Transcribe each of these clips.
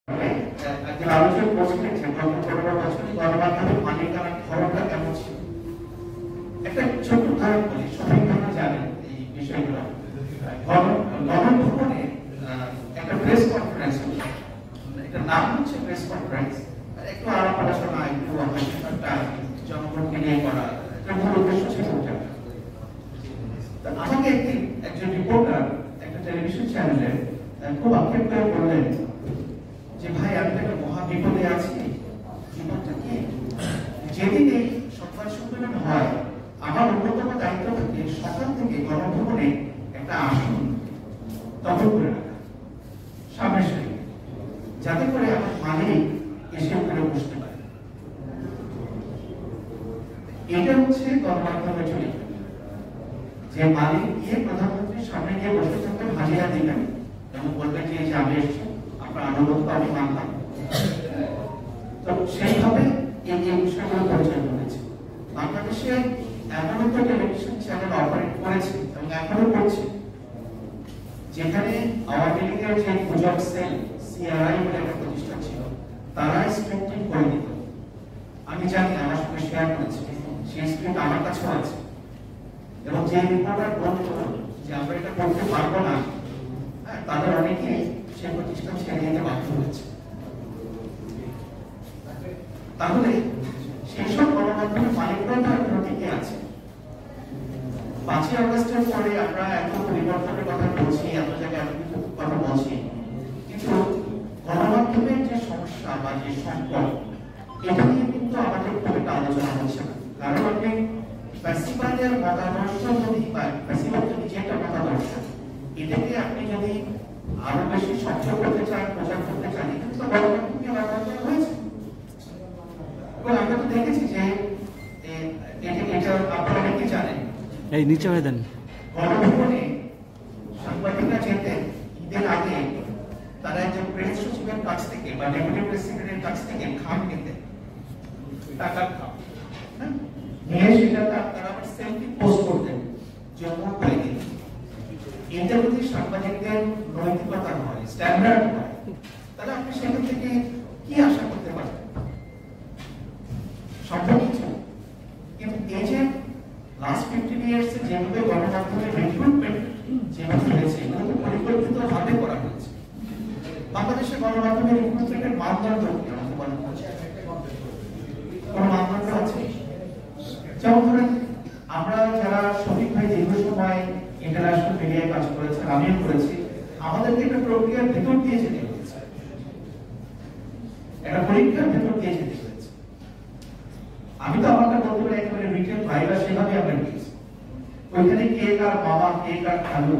একজন আলোচক বলছিলেন যে গত 15 বছরে গণমাধ্যমের মালিকানার ধরনটা কেমন ছিল। একটা ছোট উদাহরণ বলি, সঠিকভাবে জানেন এই বিষয়গুলো। গণভবনে একটা প্রেস কনফারেন্স হলো, একটা নাম হচ্ছে প্রেস কনফারেন্স, একটু আলাপ আলোচনা, একটু একটা জনগণকে নিয়ে করা, একটা মূল উদ্দেশ্য ছিল ওটা। আমাকে একজন রিপোর্টার একটা টেলিভিশন চ্যানেলে খুব আক্ষেপ করে বললেন যে ভাই, আমি তো একটা মহা বিপদে আছি। বিপদটা কি? যেদিন এই সংবাদ সম্মেলন হয়, আমার অন্যতম দায়িত্ব থাকে সকাল থেকে গণভবনে একটা আসন দখল করে রাখা সামনের সারি, যাতে করে আমার মালিক এসে উপরে বসতে পারে। এটা হচ্ছে গণমাধ্যমের চরিত্র, যে মালিক গিয়ে প্রধানমন্ত্রীর সামনে গিয়ে বসে থাকতে হাজিরা দিবেন এবং বলবেন যে এই যে আমি এসছি, আপনার অনুরোধ আমি মানলাম। তো সেইভাবে এই বিষয়গুলো পরিচালনা হয়েছে। বাংলাদেশে এমন একটা টেলিভিশন চ্যানেল অপারেট করেছে এবং এখনো করছে, যেখানে আওয়ামী লীগের যে গুজব সেল সিআরআই বলে একটা প্রতিষ্ঠান ছিল, তারা স্ক্রিপ্টিং করে দিত। আমি জানি, আমার সঙ্গে শেয়ার করেছি, সেই স্ক্রিপ্ট আমার কাছেও আছে। এবং যে রিপোর্টার বলতো যে আমরা এটা করতে পারবো না, তাদের অনেকে সেই প্রতিষ্ঠান ছেড়ে দিতে বাধ্য হয়েছে। তাহলে সেই সব গণমাধ্যমের মালিকরা তার প্রতীকে আছে। 5ই আগস্টের পরে আমরা এত পরিবর্তনের কথা বলছি, এত জায়গায় এত কিছু কথা বলছি, কিন্তু গণমাধ্যমের যে সমস্যা বা যে সংকট, এটা নিয়ে কিন্তু আমাদের খুব একটা আলোচনা হচ্ছে না। কারণ আপনি ফ্যাসিবাদের মতাদর্শ যদি বা ফ্যাসিবাদ যদি যেটা মতাদর্শ, এটাকে আপনি যদি আরো বেশি সক্রিয় করতে চান, প্রচার করতে চান, এটা তো গণমাধ্যমকে ব্যবহার করা হয়েছে। এবং আমরা তো দেখেছি যে এটা আপনারা অনেকে জানেন, এই নিচে হয়ে দেন, গণভবনে সাংবাদিকরা যেতেন ঈদের আগে, তারা একজন প্রেস সচিবের কাছ থেকে বা ডেপুটি প্রেস সেক্রেটারির কাছ থেকে খাম নিতেন, টাকার খাম নিয়ে সেটা তারা আবার সেলফি পোস্ট করতেন, জমা করে দিতেন। এটা যদি সাংবাদিকদের নৈতিকতা হয়, স্ট্যান্ডার্ড হয়, তাহলে আপনি সেখান থেকে কি আশা করতে পারেন? সম্ভব কিছু। কিন্তু এই যে লাস্ট 15 ইয়ার্স এ যেভাবে গণমাধ্যমের রিক্রুটমেন্ট যেভাবে হয়েছে, এগুলো পরিকল্পিত ভাবে করা হয়েছে। বাংলাদেশের গণমাধ্যমের রিক্রুটমেন্টের মানদণ্ড কি আমাকে বলেন? কোন মানদণ্ড আছে? যেমন ধরেন, আমরা যারা শফিক ভাই দীর্ঘ সময় ইন্টারন্যাশনাল মিডিয়ায় কাজ করেছেন, আমিও করেছি, আমাদেরকে একটা প্রক্রিয়ার ভেতর দিয়ে যেতে হয়েছে, একটা পরীক্ষার ভেতর দিয়ে যেতে হয়েছে। আমি তো আমাকে বলতে পারি একেবারে রিটেল ভাইরা সেভাবে আমরা গিয়েছি। ওইখানে কে কার মামা, কে কার খালু,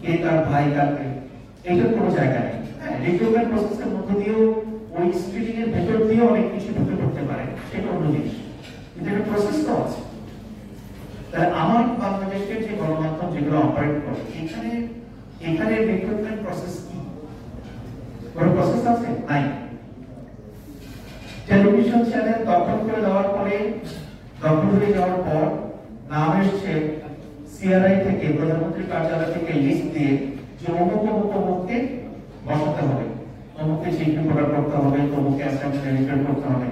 কে কার ভাই, কার কে, এইটার কোনো জায়গা নেই। হ্যাঁ, রিক্রুটমেন্ট প্রসেসের মধ্য দিয়েও ওই স্ক্রিনিং এর ভেতর দিয়ে অনেক কিছু ঢুকে পড়তে পারে, সেটা অন্য জিনিস, কিন্তু একটা প্রসেস তো আছে। তাহলে আমার বাংলাদেশের যে গণমাধ্যম যেগুলো অপারেট করে, এখানে রিক্রুটমেন্ট প্রসেস কি? কোনো প্রসেস আছে? নাই। টেলিভিশন চ্যানেল দখল করে দেওয়ার পরে, দখল হয়ে যাওয়ার পর নাম এসছে সিআরআই থেকে, প্রধানমন্ত্রীর কার্যালয় থেকে লিস্ট দিয়ে যে অমুককে বসাতে হবে, অমুককে চিফ রিপোর্টার করতে হবে, অমুককে অ্যাসিস্ট্যান্ট এডিটর করতে হবে।